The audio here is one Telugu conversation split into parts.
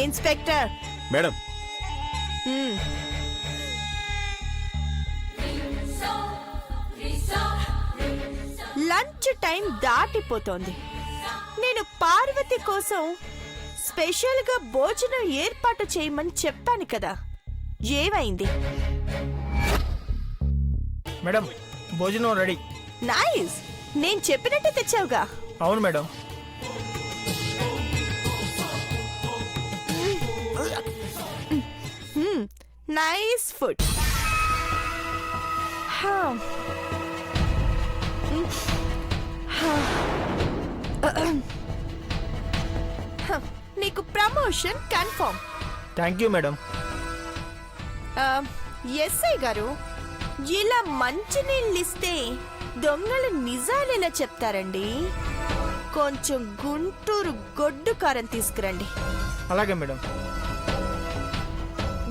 Inspector madam. లంచ్ టైం దాటిపోతోంది. నేను పార్వతి కోసం స్పెషల్ గా భోజనం ఏర్పాటు చేయమని చెప్పాను కదా, ఏమైంది? మేడం భోజనం రెడీ. నైస్, నేను చెప్పినట్టే తెచ్చావుగా. అవును మేడం. Nice food. నీకు promotion confirm. Thank you madam. SI గారు, ఇలా మంచినీళ్ళు ఇస్తే దొంగలు నిజాలు ఎలా చెప్తారండి? కొంచెం గుంటూరు గొడ్డు కారం తీసుకురండి. అలాగే మేడం.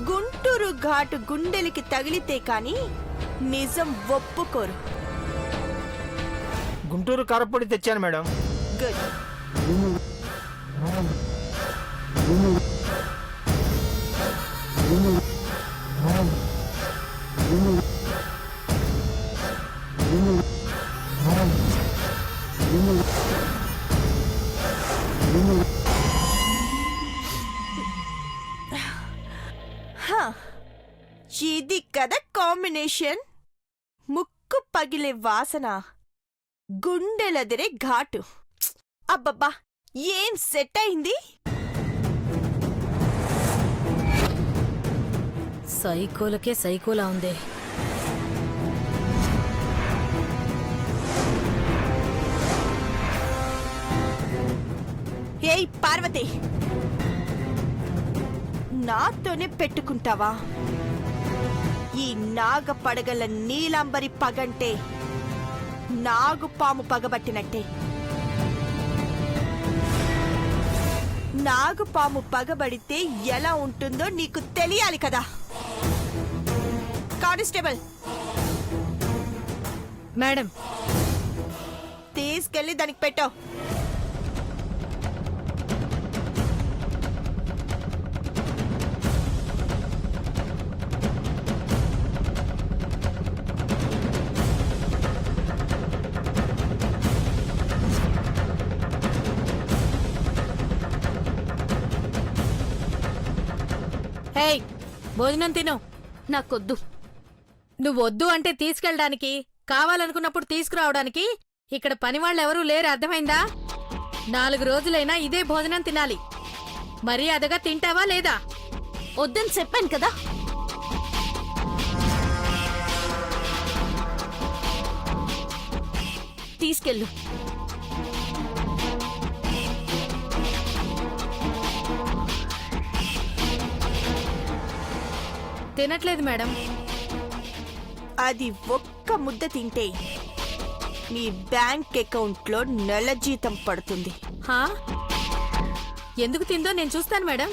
గుంటూరు ఘాటు గుండెలకి తగిలితే కాని నిజం ఒప్పుకోరు. గుంటూరు కారపొడి తెచ్చాను మేడం. గుడ్. ఇది కదా కాంబినేషన్. ముక్కు పగిలే వాసన, గుండెలదిరే ఘాటు. అబ్బబ్బా, ఏం సెట్ అయింది. సైకోలకే సైకోలా ఉంది. ఏయ్ పార్వతి, నాతోనే పెట్టుకుంటావా? ఈ నాగ పడగల నీలాంబరి పగంటే నాగుపాము పగబట్టినట్టే. నాగుపాము పగబడితే ఎలా ఉంటుందో నీకు తెలియాలి కదా. కానిస్టేబుల్ మేడం, తీసుకెళ్లి దానికి పెట్టావు. హేయ్, భోజనం తిను. నాకొద్దు. నువ్వొద్దు అంటే తీసుకెళ్ళడానికి, కావాలనుకున్నప్పుడు తీసుకురావడానికి ఇక్కడ పనివాళ్ళెవరూ లేరు, అర్థమైందా? 4 రోజులైనా ఇదే భోజనం తినాలి. మర్యాదగా తింటావా లేదా? వద్దని చెప్పాను కదా. తీసుకెళ్ళు. తినట్లేదు మేడం. అది ఒక్క ముద్ద తింటే మీ బ్యాంక్ అకౌంట్లో నెల జీతం పడుతుంది. హా? ఎందుకు తిందో నేను చూస్తాను మేడం.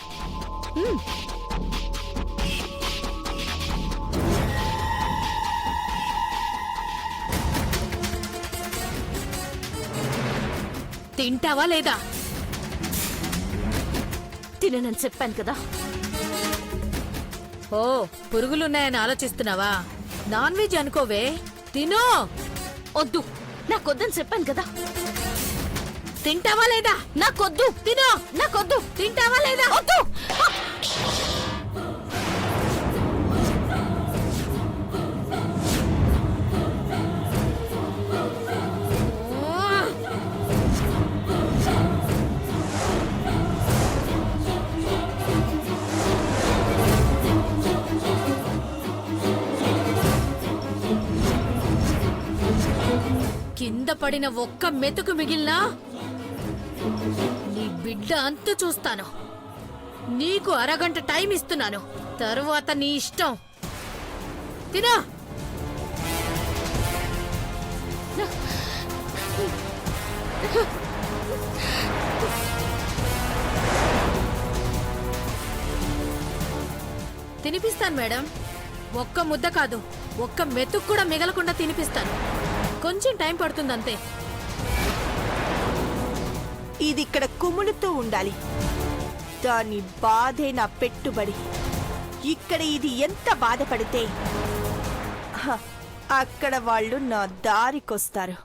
తింటావా లేదా? తిననని చెప్పాను కదా. ఓ, పురుగులున్నాయని ఆలోచిస్తున్నావా? నాన్ వెజ్ అనుకోవే, తినో. వద్దు, నాకొద్దని చెప్పాను కదా. తింటావా లేదా? నాకొద్దు. తినో. నాకొద్దు. తింటావా లేదా? వద్దు. కింద పడిన ఒక్క మెతుకు మిగిలినా నీ బిడ్డ అంతు చూస్తాను. నీకు అరగంట టైం ఇస్తున్నాను, తరువాత నీ ఇష్టం. తినా. తినిపిస్తాను మేడం. ఒక్క ముద్ద కాదు, ఒక్క మెతుకు కూడా మిగలకుండా తినిపిస్తాను. కొంచెం టైం పడుతుందంతే. ఇది ఇక్కడ కుములుతూ ఉండాలి. దాని బాధే నా పెట్టుబడి. ఇక్కడ ఇది ఎంత బాధపడితే హ, అక్కడ వాళ్ళు నా దారికొస్తారు.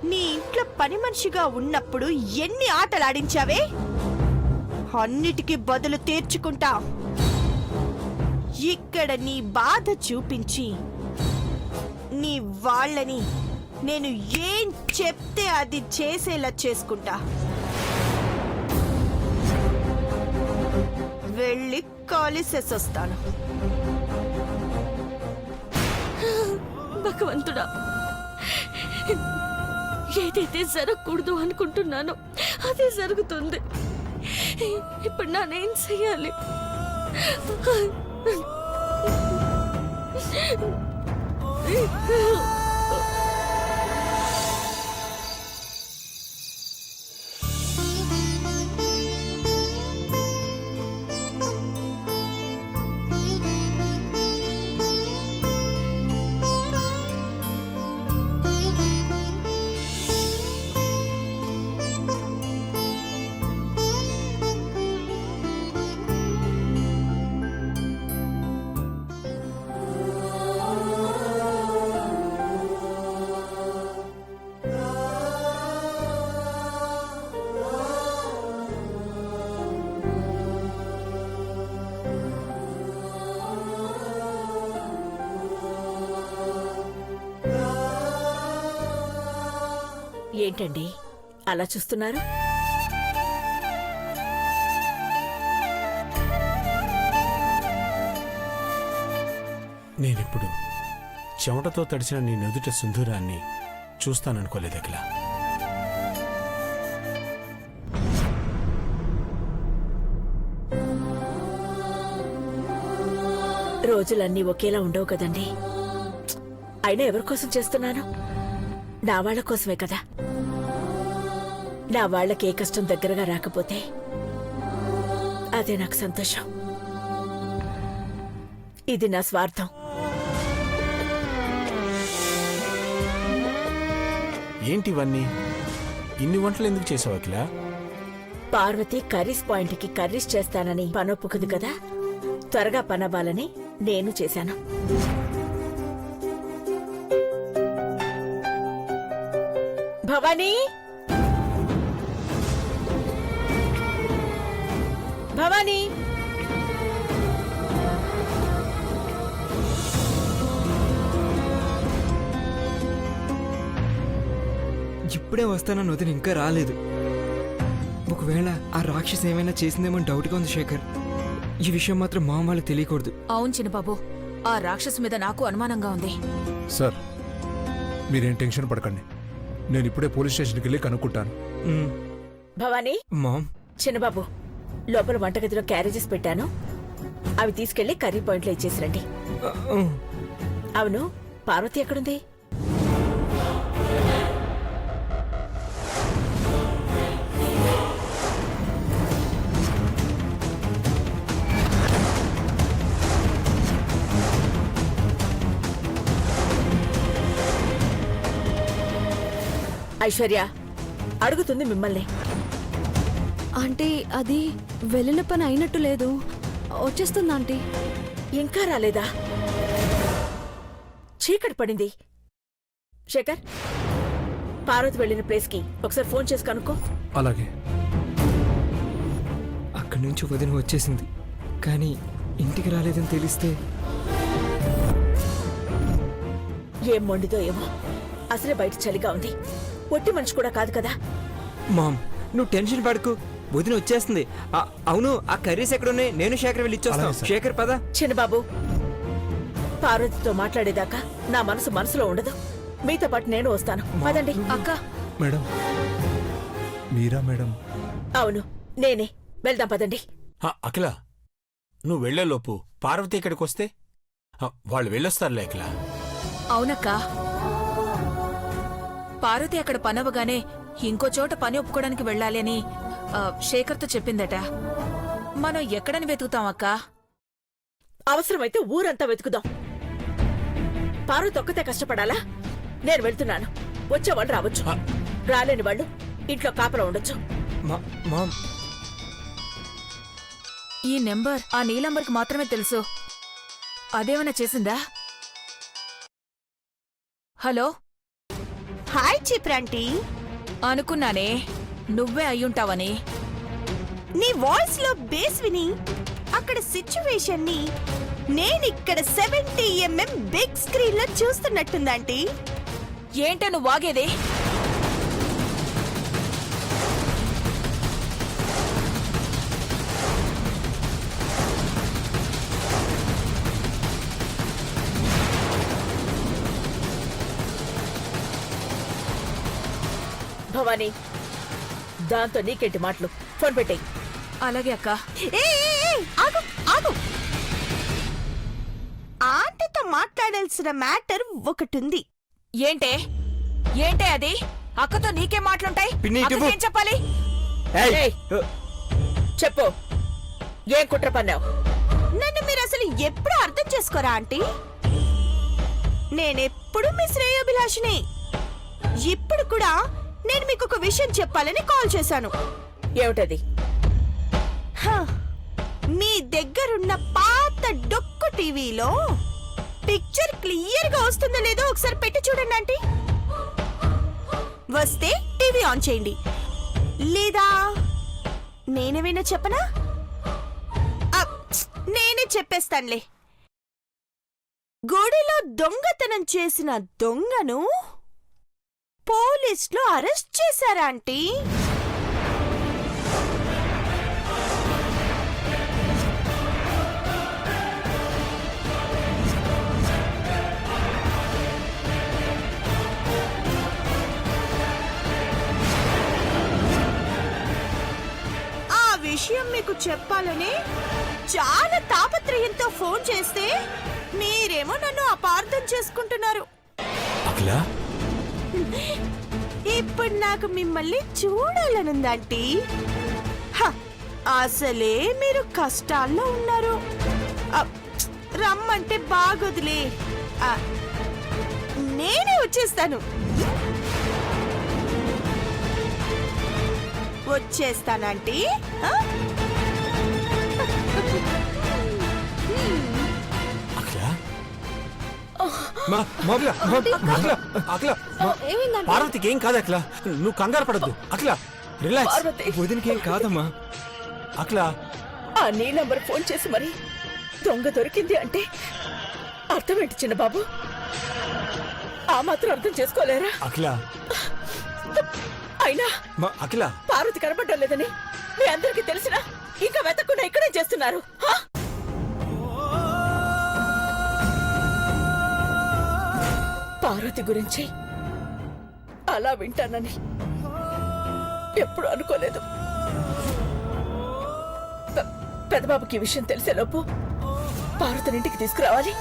నీ ఇంట్లో పని మనిషిగా ఉన్నప్పుడు ఎన్ని ఆటలాడించావే, అన్నిటికీ బదులు తీర్చుకుంటా. ఇక్కడ నీ బాధ చూపించి నీ వాళ్ళని నేను ఏం చెప్తే అది చేసేలా చేసుకుంటా. వెళ్ళి కాలిసేసొస్తాను. భగవంతుడా, ఏదైతే జరగకూడదు అనుకుంటున్నానో అదే జరుగుతుంది. ఇప్పుడు నానేం చెయ్యాలి? ఏంటండి అలా చూస్తున్నారు? నేనిప్పుడు చెమటతో తడిసిన నీ నుదుట సింధూరాన్ని చూస్తాననుకోలేదు అఖిల. రోజులన్నీ ఒకేలా ఉండవు కదండి. అయినా ఎవరి కోసం చేస్తున్నాను? నా వాళ్ల కోసమే కదా. నా వాళ్లకి ఏ కష్టం దగ్గరగా రాకపోతే అదే నాకు సంతోషం. ఇది నా స్వార్థం. ఏంటివన్నీ? ఇన్ని వంటలు ఎందుకు చేసావు అఖిల? పార్వతి కర్రీస్ పాయింట్కి కర్రీస్ చేస్తానని పనొప్పుకుంది కదా, త్వరగా పనవ్వాలని నేను చేశాను. భవానీ, భవానీ, ఇప్పుడే వస్తానని వదిన ఇంకా రాలేదు. ఒకవేళ ఆ రాక్షసి ఏమైనా చేసిందేమో డౌట్గా ఉంది శేఖర్. ఈ విషయం మాత్రం మా వాళ్ళకి తెలియకూడదు. అవును చిన్నబాబు, ఆ రాక్షసు మీద నాకు అనుమానంగా ఉంది. సార్, మీరేం టెన్షన్ పడకండి. నేను ఇప్పుడే పోలీస్ స్టేషన్కి వెళ్ళి కనుక్కుంటాను. భవానీ, మామ్, చిన్నబాబు, లోపల వంటగదిలో క్యారేజెస్ పెట్టాను, అవి తీసుకెళ్లి కర్రీ పాయింట్లో ఇచ్చేసిరండి. అవును, పార్వతి ఎక్కడుంది? ఐశ్వర్య అడుగుతుంది మిమ్మల్ని. ఆంటీ, అది వెళ్ళిన పని అయినట్టు లేదు. వచ్చేస్తుంది ఆంటీ. ఇంకా రాలేదా? చీకటి పడింది. శేఖర్, పార్వతి వెళ్ళిన ప్లేస్కి ఒకసారి ఫోన్ చేసి కనుక్కో. అలాగే. అక్కడి నుంచి వదిన వచ్చేసింది, కానీ ఇంటికి రాలేదని తెలిస్తే ఏం మొండితో ఏమో. అసలే బయట చలిగా ఉంది. ఒట్టి మనిషి కూడా కాదు కదా. మామ్, నువ్వు టెన్షన్ పడకు, వదిన వచ్చేస్తుంది. అవును, ఆ కర్రీస్ ఎక్కడున్నాయి? నేను శేఖర్ వెళ్ళి ఇచ్చేస్తాను. అలాగే సార్. శేఖర్ పద. చిన్నబాబు, పార్వతితో మాట్లాడేదాకా నా మనసులో ఉండదు. మీతో పాటు నేను వస్తాను. పదండి. అక్క, మేడం, మీరా మేడం? అవును, నేనే. వెళ్దాం పదండి. అఖిల, నువ్వు వెళ్లేలోపు పార్వతి ఇక్కడికి వస్తే వాళ్ళు వెళ్ళొస్తారులే అఖిల. అవునక్క, పార్వతి అక్కడ పనవగానే ఇంకో చోట పని ఒప్పుకోవడానికి వెళ్ళాలి అని శేఖర్తో చెప్పిందట. మనం ఎక్కడని వెతుకుతాం అక్క? అవసరమైతే ఊరంతా వెతుకుదాం. పార్వతి ఒక్కతే కష్టపడాలా? నేను వెళ్తున్నాను. వచ్చేవాళ్ళు రావచ్చు, రాలేని వాళ్ళు ఇంట్లో కాపలా ఉండొచ్చు. మామ్, ఈ నెంబర్ ఆ నీలంబర్కి మాత్రమే తెలుసు. అదేమైనా చేసిందా? Hello, hi చిప్రాంటీ. అనుకున్నానే నువ్వే అయ్యుంటావని. నీ వాయిస్ లో బేస్ విని అక్కడ సిచ్యువేషన్ ని నేనిక్కడ 70mm బిగ్ స్క్రీన్ లో చూస్తున్నట్టుందంటీ. ఏంటే నువ్వు వాగేది? భవానీ, దాంతో నీకేంటి మాటలు? ఫోన్ పెట్టేయ్. అలాగే అక్క. ఆగు ఆగు. ఆంటీతో మాట్లాడాల్సిన మ్యాటర్ ఒకటుంది. ఏంటే ఏంటే అది? అక్కతో నీకేం మాటలుంటాయి? పిన్ని, ఇటు అక్కకేం చెప్పాలి? ఏయ్, చెప్పు, ఏం కుట్ర పన్నావు? నన్ను మీరు అసలు ఎప్పుడు అర్థం చేసుకోరా ఆంటీ? నేనెప్పుడు మీ శ్రేయోభిలాషిని. ఇప్పుడు కూడా నేను మీకు ఒక విషయం చెప్పాలని కాల్ చేశాను. ఏమిటది? హ, మీ దగ్గరున్న పాత డొక్కు టీవీలో పిక్చర్ క్లియర్ గా వస్తుందో లేదో ఒకసారి పెట్టి చూడండి ఆంటీ. వస్తే టీవీ ఆన్ చేయండి, లేదా నేనేమైనా చెప్పనా? నేనే చెప్పేస్తానులే. గుడిలో దొంగతనం చేసిన దొంగను పోలీసులు అరెస్ట్ చేశారా ఆంటీ? ఆ విషయం మీకు చెప్పాలని చాలా తాపత్రయంతో ఫోన్ చేస్తే మీరేమో నన్ను అపార్థం చేసుకుంటున్నారు. అఖిల, ఇప్పుడు నాకు మిమ్మల్ని చూడాలనుందంటీ. అసలే మీరు కష్టాల్లో ఉన్నారు. రమ్మంటే బాగొదిలే, నేనే వచ్చేస్తాను. వచ్చేస్తానంటీ. పార్వతికి ఏం కాదు అఖిల, నువ్వు కంగారు పడద్దు. అఖిల, రిలాక్స్. వదినకేం కాదమ్మా. అఖిల, ఆ నీ నంబర్ ఫోన్ చేసి మరి దొంగ దొరికింది అంటే అర్థం ఏంటి చిన్న బాబు? ఆ మాత్రం అర్థం చేసుకోలేరా? అఖిల, అయినా అఖిల, పార్వతి కనపడడం లేదని మీ అందరికీ తెలిసినా ఇంకా వెతకుండా ఇక్కడే చేస్తున్నారు. పార్వతి గురించి అలా వింటానని ఎప్పుడు అనుకోలేదు. పెద్దబాబుకి ఈ విషయం తెలిసేలోపు పార్వతిని ఇంటికి తీసుకురావాలి.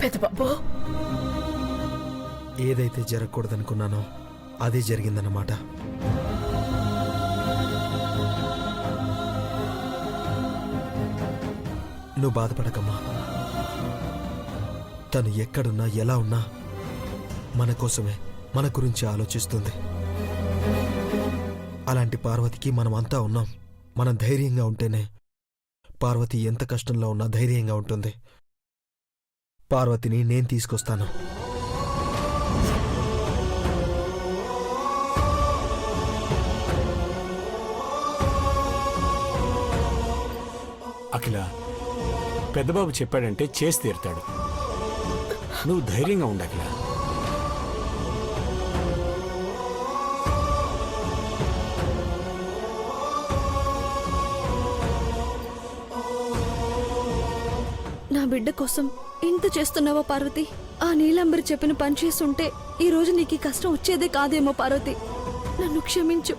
పెద్దబాబు, ఏదైతే జరగకూడదనుకున్నానో అదే జరిగిందన్నమాట. నువ్వు బాధపడకమ్మా. తను ఎక్కడున్నా ఎలా ఉన్నా మన కోసమే, మన గురించి ఆలోచిస్తుంది. అలాంటి పార్వతికి మనం అంతా ఉన్నాం. మనం ధైర్యంగా ఉంటేనే పార్వతి ఎంత కష్టంలో ఉన్నా ధైర్యంగా ఉంటుంది. పార్వతిని నేను తీసుకొస్తాను. అఖిల, పెద్దబాబు చెప్పాడంటే చేసి తీరుతాడు. నువ్వు ధైర్యంగా ఉండు అఖిల. నా బిడ్డ కోసం ఇంత చేస్తున్నావా పార్వతి? ఆ నీలంబరి చెప్పిన పని చేస్తుంటే ఈ రోజు నీకు ఈ కష్టం వచ్చేదే కాదేమో పార్వతి. నన్ను క్షమించు.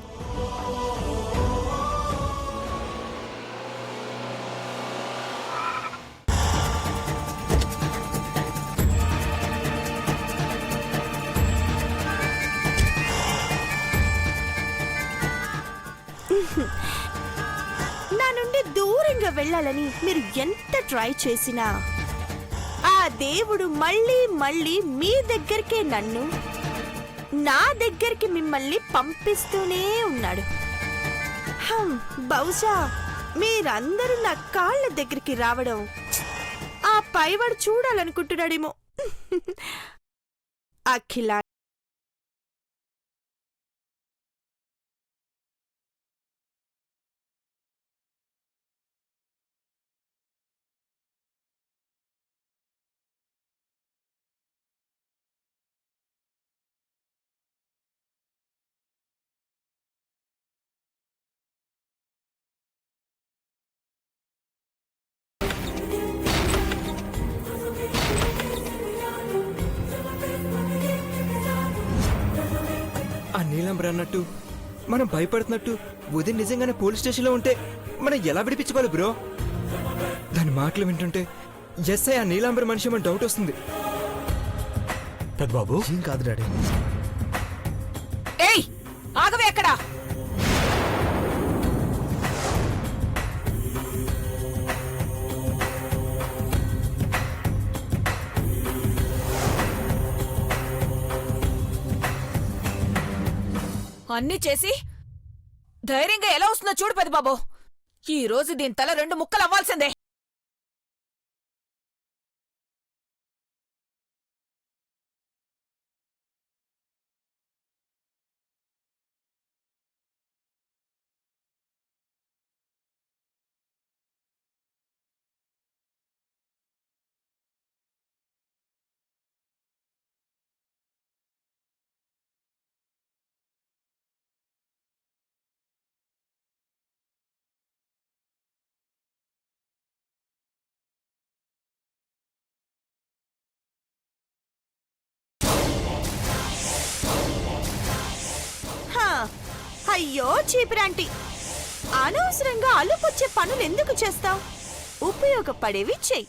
వెళ్ళాలని మీరు ఎంత ట్రై చేసినా ఆ దేవుడు మళ్ళీ మళ్ళీ మీ దగ్గరికే నన్ను, నా దగ్గరికి మిమ్మల్ని పంపిస్తూనే ఉన్నాడు. బహుశా మీరందరూ నా కాళ్ళ దగ్గరికి రావడం ఆ పైవాడు చూడాలనుకుంటున్నాడేమో. అఖిల ఆ నీలంబర్ అన్నట్టు మనం భయపడుతున్నట్టు ఉదయం నిజంగానే పోలీస్ స్టేషన్లో ఉంటే మనం ఎలా విడిపించుకోవాలి బ్రో? దాని మాటలు వింటుంటే ఎస్ఐ ఆ నీలాంబర్ మనిషి ఏమో డౌట్ వస్తుంది. పెద్దబాబు ఏం కాదు డాడీ. ఏయ్ ఆగవే ఎక్కడా? అన్నీ చేసి ధైర్యంగా ఎలా వస్తుందో చూడు పెద్దబాబు. ఈ రోజు దీని తల 2 ముక్కలు అవ్వాల్సిందే. అయ్యో చీపిరాంటి, అనవసరంగా అలుపొచ్చే పనులు ఎందుకు చేస్తావు? ఉపయోగపడేవి చెయ్యి.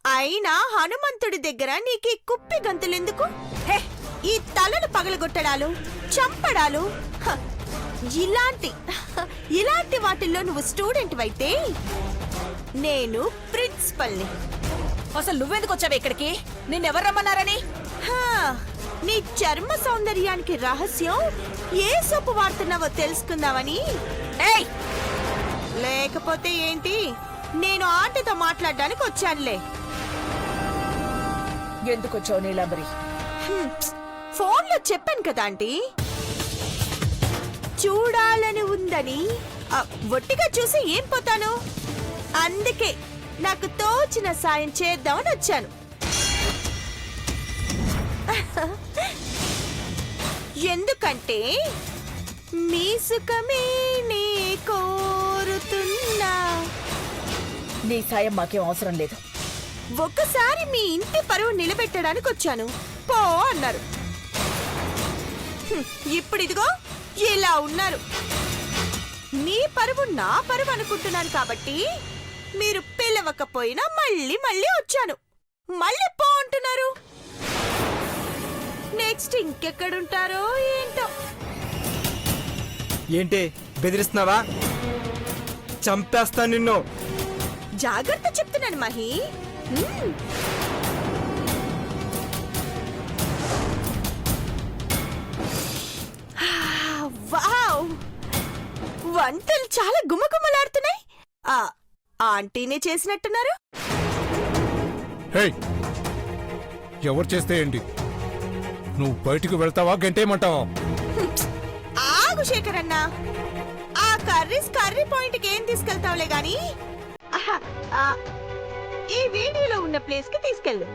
అయినా హనుమంతుడి దగ్గర నీకీ కుప్పి గంతులెందుకు? హే, ఈ తలలు పగలగొట్టడాలు, చంపడాలు, ఇలాంటి వాటిల్లో నువ్వు స్టూడెంట్ అయితే నేను ప్రిన్సిపల్ని. అసలు నువ్వెందుకు వచ్చావు ఇక్కడికి? నిన్నెవరు రమ్మన్నారని? నీ చర్మ సౌందర్యానికి రహస్యం ఏ సోపు వాడుతున్నావో తెలుసుకుందామని. ఏయ్, లేకపోతే ఏంటి, నేను ఆంటీతో మాట్లాడడానికి వచ్చానులే. ఎందుకొచ్చావు నీలాంబరి? ఫోన్లో చెప్పాను కదా ఆంటీ, చూడాలని ఉందని. ఒట్టిగా చూసి ఏం పోతాను, అందుకే నాకు తోచిన సాయం చేద్దామని వచ్చాను. ఎందుకంటే మీ సుఖమే నే కోరుతున్నా. నీ సాయం మాకేం అవసరం లేదు. ఒక్కసారి మీ ఇంటి పరువు నిలబెట్టడానికి వచ్చాను, పో అన్నారు. ఇప్పుడు ఇదిగో ఇలా ఉన్నారు. మీ పరువు నా పరువు అనుకుంటున్నాను కాబట్టి మీరు పిలవకపోయినా మళ్ళీ మళ్ళీ వచ్చాను. మళ్ళీ పో అంటున్నారు. నెక్స్ట్ ఇంకెక్కడుంటారో ఏంటో. ఏంటి బెదిరిస్తున్నావా? చంపేస్తా నిన్ను. జాగ్రత్త చెప్తున్నాను మహి. వావ్, వంటలు చాలా గుమగుమలాడుతున్నాయి. ఆంటీనే చేసినట్టున్నారు. హే, ఎవరు చేస్తే ఏంటి? నువ్వు బయటికి వెళ్తావా, గంటేయమంటావా? ఆగు శేఖర్ అన్న, ఆ కర్రీ పాయింట్కి ఏం తీసుకెళ్తావులే గాని ఈ వీడియోలో ఉన్న ప్లేస్ కి తీసుకెళ్ళు.